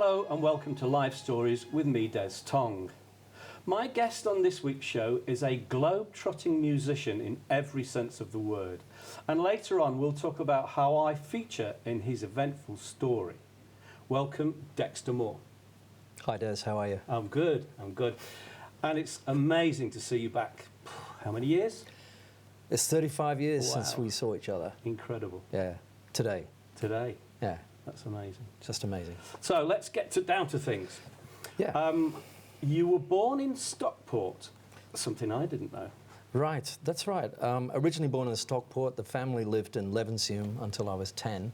Hello and welcome to Life Stories with me, Des Tong. My guest on this week's show is a globe-trotting musician in every sense of the word. And later on we'll talk about how I feature in his eventful story. Welcome, Dexter Moore. Hi Des, how are you? I'm good. And it's amazing to see you back. How many years? It's 35 years since we saw each other. Incredible. Yeah, today. Yeah. That's amazing. Just amazing. So let's get down to things. Yeah. You were born in Stockport, something I didn't know. Right, that's right. Originally born in Stockport, the family lived in Levenshulme until I was 10.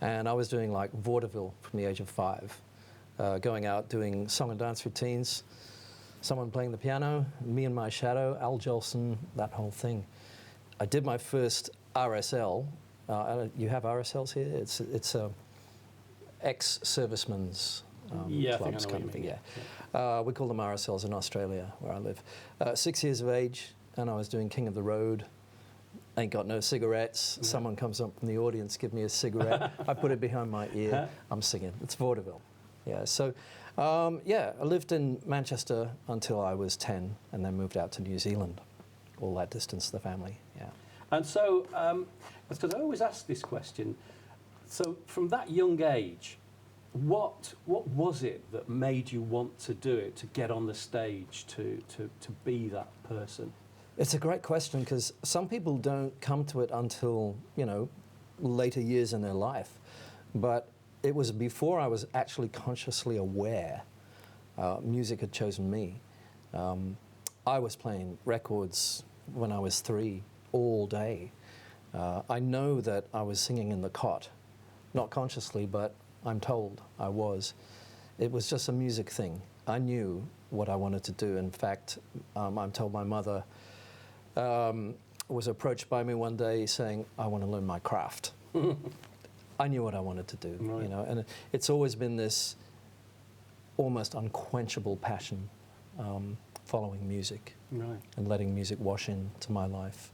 And I was doing like vaudeville from the age of 5. Going out doing song and dance routines, someone playing the piano, me and my shadow, Al Jolson, that whole thing. I did my first RSL. You have RSLs here? It's a ex-servicemen's clubs kind of thing. Yeah. We call them RSLs in Australia, where I live. 6 years of age, and I was doing King of the Road. Ain't got no cigarettes. Yeah. Someone comes up from the audience, give me a cigarette. I put it behind my ear. I'm singing. It's vaudeville. Yeah. So, I lived in Manchester until I was 10, and then moved out to New Zealand. All that distance, the family. Yeah. And so, because I always ask this question, so from that young age, what was it that made you want to do it, to get on the stage, to be that person? It's a great question, because some people don't come to it until, later years in their life. But it was before I was actually consciously aware. Music had chosen me. I was playing records when I was 3 all day. I know that I was singing in the cot, not consciously, but I'm told I was. It was just a music thing. I knew what I wanted to do. In fact, I'm told my mother was approached by me one day saying, I want to learn my craft. I knew what I wanted to do, right. And it's always been this almost unquenchable passion, following music, right, and letting music wash into my life.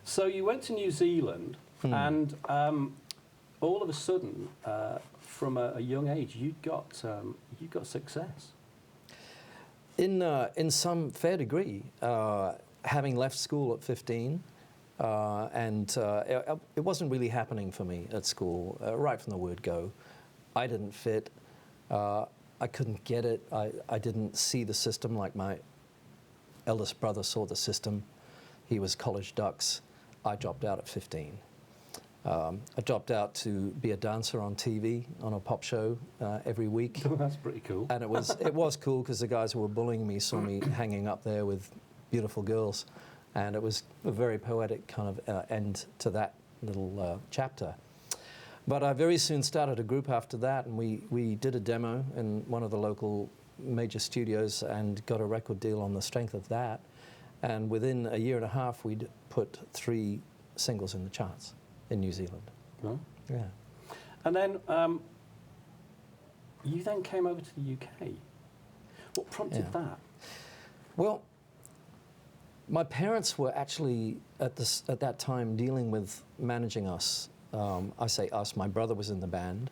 So you went to New Zealand, and all of a sudden, from a young age, you got success. In some fair degree, having left school at 15, it wasn't really happening for me at school, right from the word go. I didn't fit. I couldn't get it. I didn't see the system like my eldest brother saw the system. He was college dux. I dropped out at 15. I dropped out to be a dancer on TV, on a pop show every week. Oh, that's pretty cool. And it was cool, because the guys who were bullying me saw me hanging up there with beautiful girls. And it was a very poetic kind of end to that little chapter. But I very soon started a group after that, and we did a demo in one of the local major studios and got a record deal on the strength of that. And within a year and a half, we'd put 3 singles in the charts in New Zealand. Oh. Yeah. And then you then came over to the UK. What prompted that? Well, my parents were actually at that time dealing with managing us. I say us, my brother was in the band.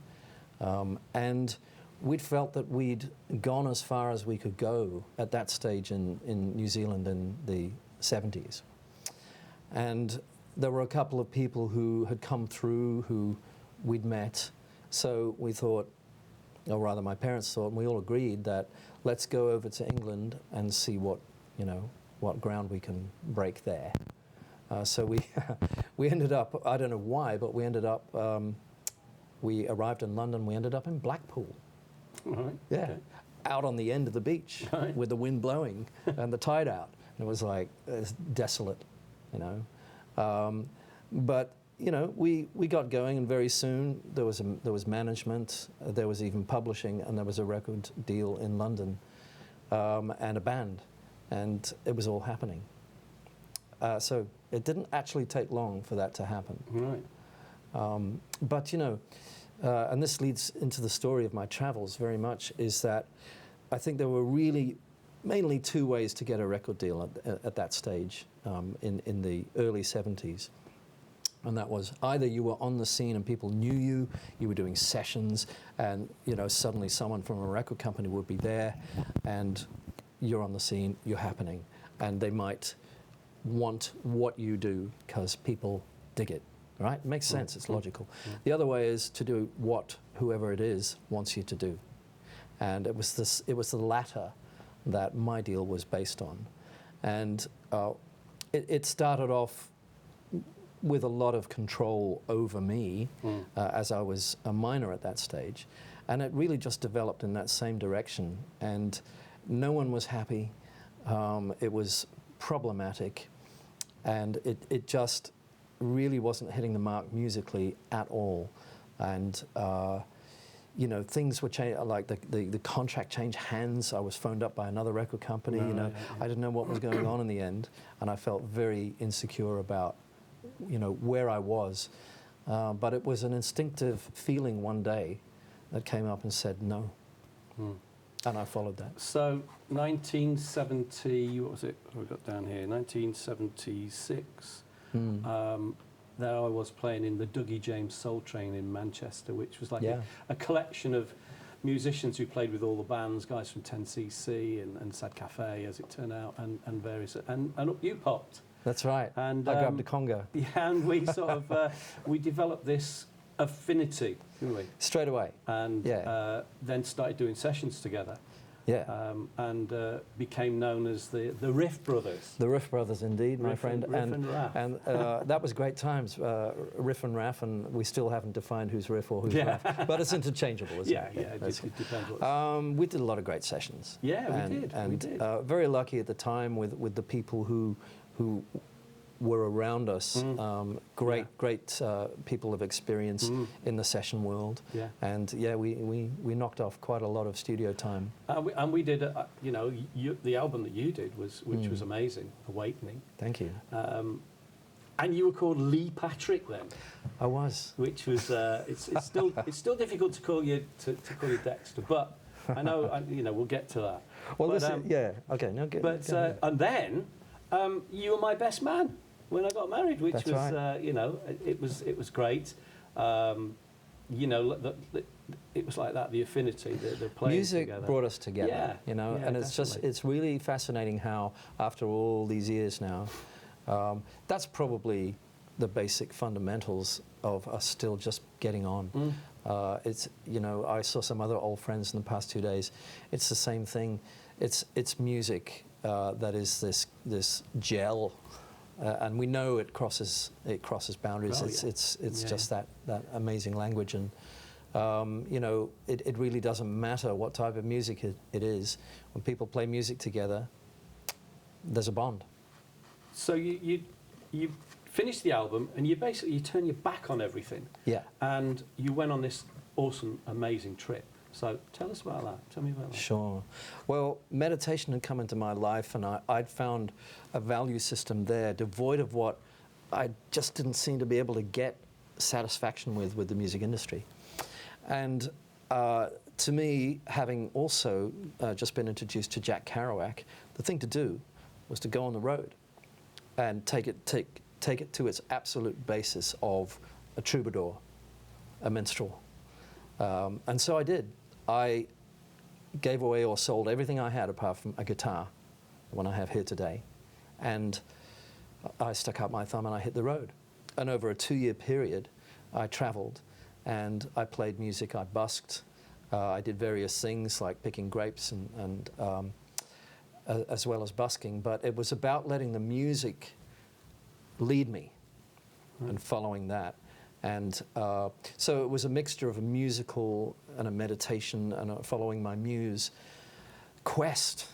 And we'd felt that we'd gone as far as we could go at that stage in New Zealand in the 70s. And there were a couple of people who had come through who we'd met. So we thought, or rather my parents thought, and we all agreed that let's go over to England and see what ground we can break there. So we ended up, I don't know why, but we ended up, we arrived in London, we ended up in Blackpool. Right. Yeah, okay. Out on the end of the beach, right, with the wind blowing and the tide out. And it was like, it's desolate, But, we got going, and very soon there was management, there was even publishing, and there was a record deal in London, and a band, and it was all happening. So it didn't actually take long for that to happen. Right. But, and this leads into the story of my travels very much, is that I think there were really mainly 2 ways to get a record deal at that stage in the early 70s. And that was either you were on the scene and people knew you, you were doing sessions, and suddenly someone from a record company would be there, and you're on the scene, you're happening, and they might want what you do because people dig it, right? It makes sense, it's logical. The other way is to do what whoever it is wants you to do. And it was the latter that my deal was based on. And it started off with a lot of control over me as I was a minor at that stage. And it really just developed in that same direction. And no one was happy. It was problematic. And it just really wasn't hitting the mark musically at all. And things were changing, like the contract changed hands. I was phoned up by another record company. I didn't know what was going on in the end, and I felt very insecure about, where I was. But it was an instinctive feeling one day that came up and said no, and I followed that. So 1970, what was it? We got down here, 1976. There I was playing in the Dougie James Soul Train in Manchester, which was like a collection of musicians who played with all the bands, guys from 10cc and Sad Cafe, as it turned out, and various, and up you popped. That's right. And I grabbed the conga. Yeah, and we sort of we developed this affinity, didn't we? Straight away. And then started doing sessions together. Yeah. And became known as the Riff Brothers. The Riff Brothers, indeed, my Riff friend. and Raff. And that was great times, Riff and Raff, and we still haven't defined who's Riff or who's Raff. But it's interchangeable, isn't it? Yeah, it depends what we did a lot of great sessions. Yeah, we did. Very lucky at the time with the people who were around us, great people of experience in the session world. Yeah. And we knocked off quite a lot of studio time. And we did, the album that you did which was amazing, Awakening. Thank you. And you were called Lee Patrick then. I was. Which was it's still difficult to call you Dexter, but I know we'll get to that. Well, okay. No, good. But and then you were my best man when I got married, which was right. It was great. It was like that, the affinity, the playing music together. Brought us together. And it's definitely. it's really fascinating how after all these years now, that's probably the basic fundamentals of us still just getting on. It's I saw some other old friends in the past 2 days. It's the same thing. It's music that is this gel. And we know it crosses boundaries. It's just that amazing language, and it really doesn't matter what type of music it is. When people play music together, there's a bond. So you finished the album, and you turn your back on everything. Yeah. And you went on this awesome, amazing trip. So tell us about that. Tell me about that. Sure. Well, meditation had come into my life, and I'd found a value system there devoid of what I just didn't seem to be able to get satisfaction with the music industry. And to me, having also just been introduced to Jack Kerouac, the thing to do was to go on the road and take it to its absolute basis of a troubadour, a minstrel. And so I did. I gave away or sold everything I had apart from a guitar, the one I have here today. And I stuck out my thumb and I hit the road. And over a 2-year period, I traveled and I played music, I busked. I did various things like picking grapes and as well as busking. But it was about letting the music lead me and following that. And so it was a mixture of a musical and a meditation and a following my muse quest,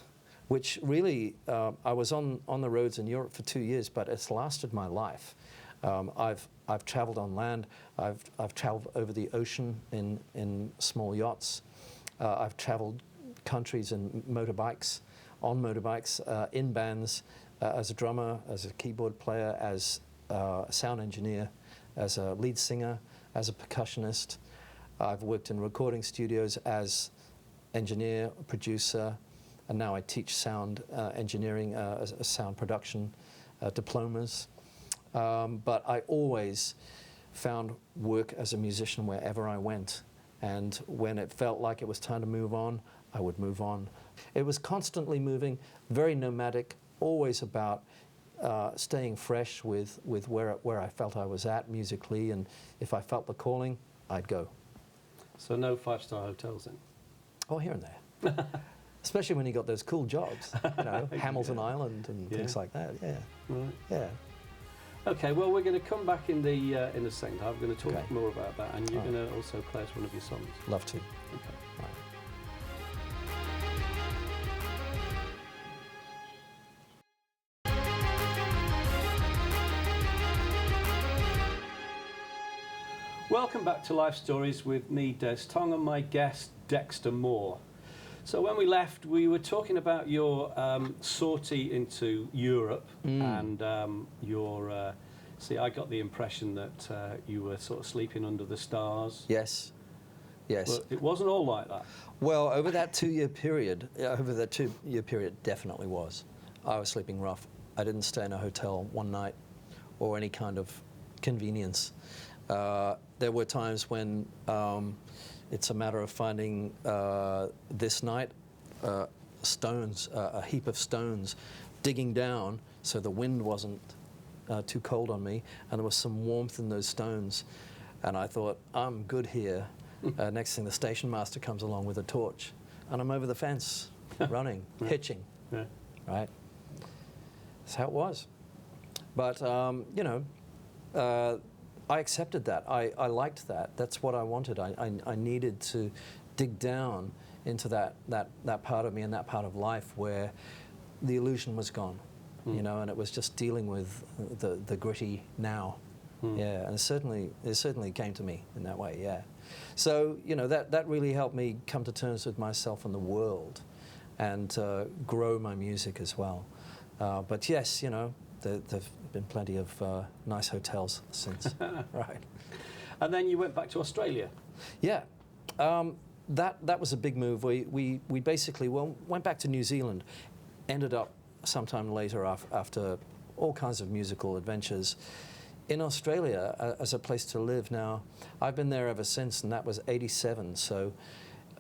which really, I was on the roads in Europe for 2 years, but it's lasted my life. I've traveled on land, I've traveled over the ocean in small yachts, I've traveled countries in motorbikes, on motorbikes, in bands, as a drummer, as a keyboard player, as a sound engineer, as a lead singer, as a percussionist. I've worked in recording studios as engineer, producer, and now I teach sound engineering, sound production diplomas. But I always found work as a musician wherever I went. And when it felt like it was time to move on, I would move on. It was constantly moving, very nomadic, always about staying fresh with where I felt I was at musically, and if I felt the calling, I'd go. So no five-star hotels then? Oh, here and there. Especially when you got those cool jobs, you know, Hamilton Island and things like that. Yeah, Right. yeah. Okay, well, we're going to come back in the second half. We're going to talk Okay. more about that, and you're All right. going to also play us one of your songs. Love to. Okay. Right. Welcome back to Life Stories with me, Des Tong, and my guest, Dexter Moore. So when we left, we were talking about your sortie into Europe and your... see, I got the impression that you were sort of sleeping under the stars. Yes, yes. But it wasn't all like that. Well, over that 2-year period, definitely was. I was sleeping rough. I didn't stay in a hotel one night or any kind of convenience. There were times when it's a matter of finding this night stones, a heap of stones, digging down so the wind wasn't too cold on me, and there was some warmth in those stones. And I thought, I'm good here. Next thing, the station master comes along with a torch, and I'm over the fence, running, hitching, right? That's how it was. But, you know, I accepted that. I liked that. That's what I wanted. I needed to dig down into that part of me and that part of life where the illusion was gone, you know, and it was just dealing with the gritty now. Yeah, and it certainly came to me in that way, yeah. So, you know, that really helped me come to terms with myself and the world and grow my music as well. But yes, you know, there've been plenty of nice hotels since. Right. And then you went back to Australia. Yeah. That was a big move. We basically went back to New Zealand, ended up sometime later after all kinds of musical adventures in Australia as a place to live. Now, I've been there ever since, and that was '87, so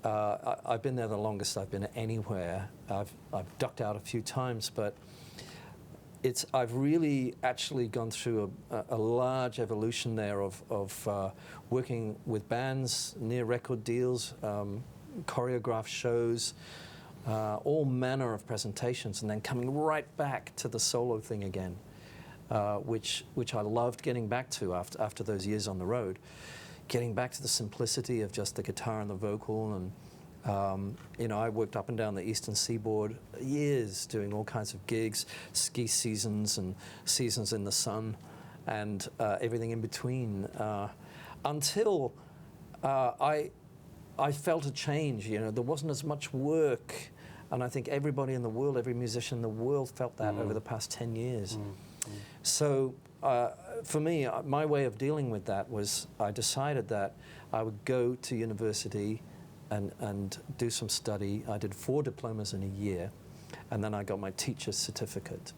I've been there the longest I've been anywhere. I've ducked out a few times, but I've really actually gone through a large evolution there of working with bands, near record deals, choreographed shows, all manner of presentations, and then coming right back to the solo thing again, which I loved getting back to after those years on the road, getting back to the simplicity of just the guitar and the vocal. And you know, I worked up and down the eastern seaboard years doing all kinds of gigs, ski seasons and seasons in the sun, and everything in between, until I felt a change. You know, there wasn't as much work, and I think everybody in the world, every musician in the world felt that over the past 10 years. So for me, my way of dealing with that was I decided that I would go to university and do some study. I did 4 diplomas in a year, and then I got my teacher's certificate.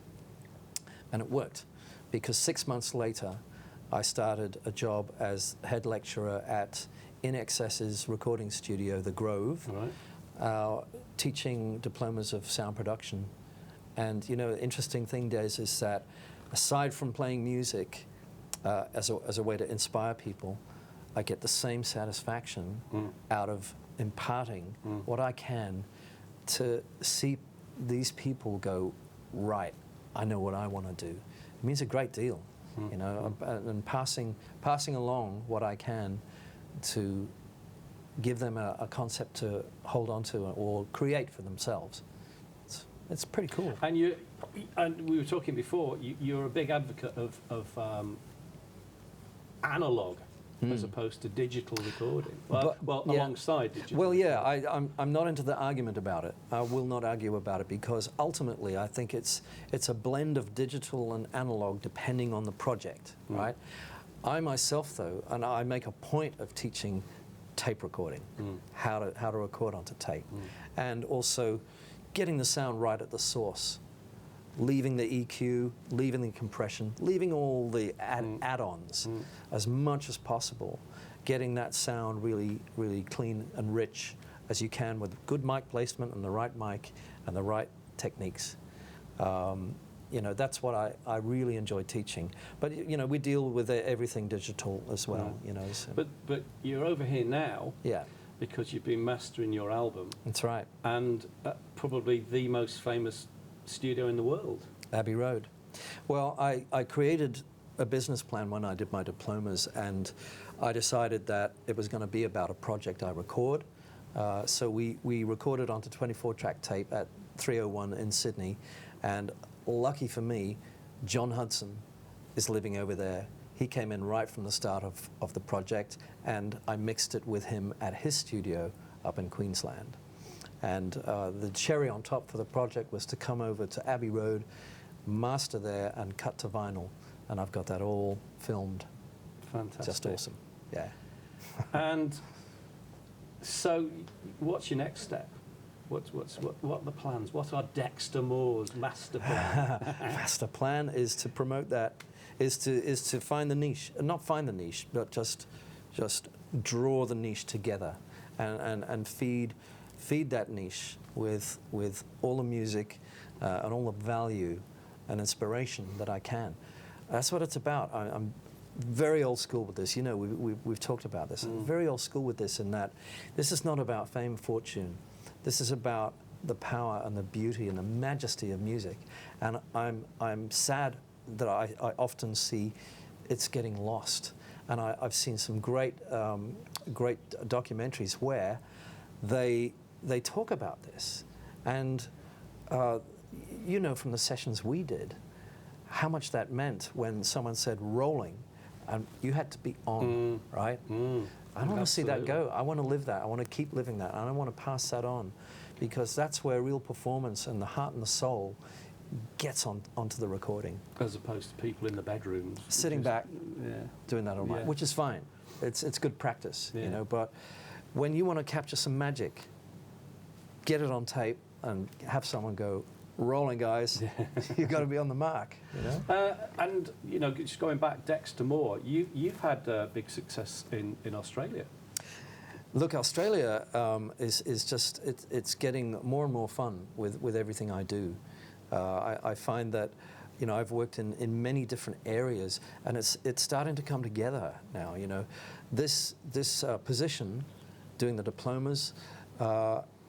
And it worked, because 6 months later, I started a job as head lecturer at In Excess's recording studio, The Grove, teaching diplomas of sound production. And, you know, the interesting thing, Des, is that aside from playing music as a way to inspire people, I get the same satisfaction out of imparting what I can to see these people go, right, I know what I want to do. It means a great deal, you know, and passing along what I can to give them a concept to hold on to or create for themselves. It's pretty cool. And we were talking before, you're a big advocate of analog as opposed to digital recording. Well, alongside digital. Well, yeah, I'm not into the argument about it. I will not argue about it, because ultimately I think it's a blend of digital and analog depending on the project, right? I myself, though, and I make a point of teaching tape recording, how to record onto tape, and also getting the sound right at the source. leaving the EQ, leaving the compression, leaving all the add-ons as much as possible, getting that sound really, really clean and rich as you can with good mic placement and the right mic and the right techniques. You know, that's what I really enjoy teaching. But, you know, we deal with everything digital as well, you know. So. But you're over here now Yeah, because you've been mastering your album. that's right. And probably the most famous studio in the world. Abbey Road. Well, I created a business plan when I did my diplomas, and I decided that it was going to be about a project I record. So we recorded onto 24-track tape at 301 in Sydney, and lucky for me, John Hudson is living over there. He came in right from the start of the project, and I mixed it with him at his studio up in Queensland. And the cherry on top for the project was to come over to Abbey Road, master there, and cut to vinyl. And I've got that all filmed. Fantastic. Just awesome. Yeah. And so, what's your next step? What are the plans? What are Dexter Moore's master plan? Master plan is to promote that, is to find the niche, not find the niche, but just draw the niche together, and feed that niche with all the music and all the value and inspiration that I can. That's what it's about. I'm very old school with this. You know, we've talked about this. I'm very old school with this, in that this is not about fame, fortune. This is about the power and the beauty and the majesty of music. And I'm sad that I often see it's getting lost. And I've seen some great documentaries where they talk about this. And you know, from the sessions we did, how much that meant when someone said rolling, and you had to be on, right? I don't want to see that go. I want to live that. I want to keep living that. I don't want to pass that on, because that's where real performance and the heart and the soul gets onto the recording. As opposed to people in the bedrooms. Sitting back, doing that all night, which is fine. It's good practice, you know. But when you want to capture some magic, get it on tape and have someone go, rolling, guys. You've got to be on the mark, you know. And you know, just going back, Dexter Moore, you've had big success in Australia. Look, Australia is just it's getting more and more fun with everything I do. I find that, you know, I've worked in many different areas, and it's starting to come together now. You know, this position, doing the diplomas.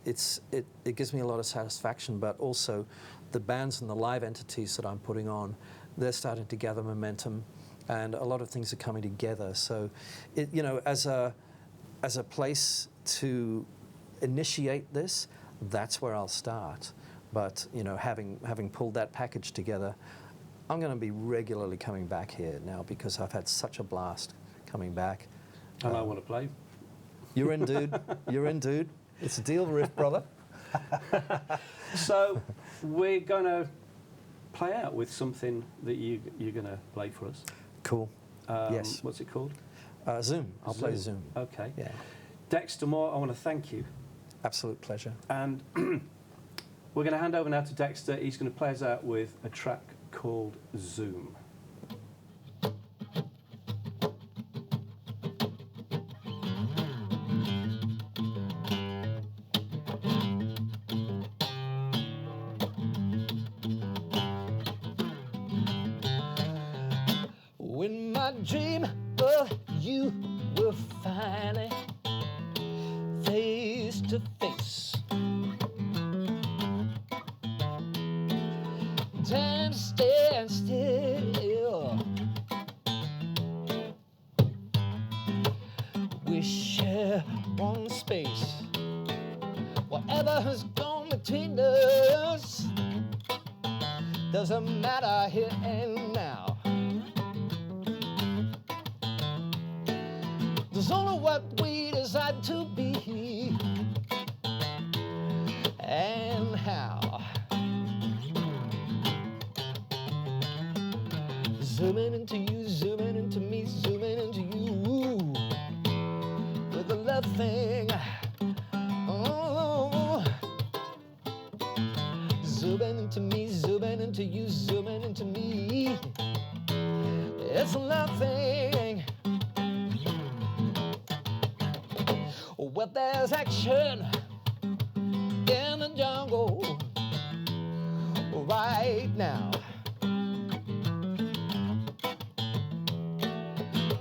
It gives me a lot of satisfaction, but also the bands and the live entities that I'm putting on, they're starting to gather momentum, and a lot of things are coming together. So, you know, as a place to initiate this, that's where I'll start. But, you know, having pulled that package together, I'm going to be regularly coming back here now, because I've had such a blast coming back. And I want to play. You're in, dude. You're in, dude. It's a deal, Riff, brother. So we're going to play out with something that you're going to play for us. Cool. Yes. What's it called? Zoom. I'll play Zoom. Okay. Yeah. Dexter Moore, I want to thank you. Absolute pleasure. And we're going to hand over now to Dexter. He's going to play us out with a track called Zoom. When my dream of you were finally face to face, time stands still. We share one space. Whatever has gone between us doesn't matter here and now. There's only what we decide to be and how. Zooming into you, zooming into me, zooming into you with the love thing. Oh, zooming into me, zooming into you, zooming into me. It's a love thing. Well, there's action in the jungle right now.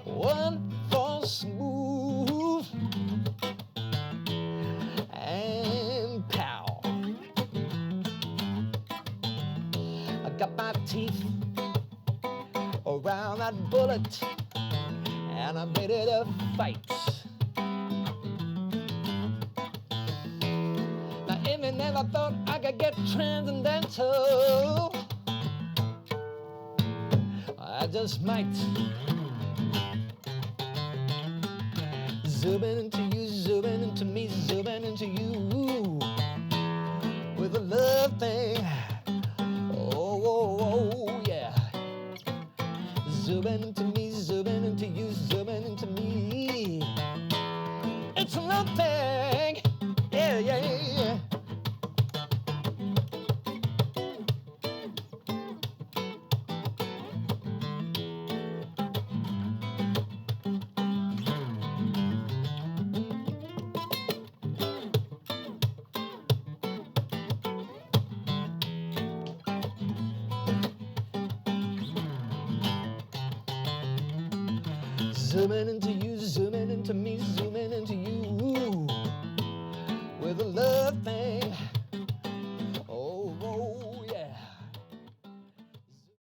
One false move and pow. I got my teeth around that bullet and I'm ready to fight. Now even if I thought I could get transcendental, I just might. Zooming into you, zooming into me, zooming into you with a love thing. Oh, oh, oh, yeah. Zooming into me, zooming into you, zooming into me. It's a love thing. Yeah, yeah, yeah. Zooming into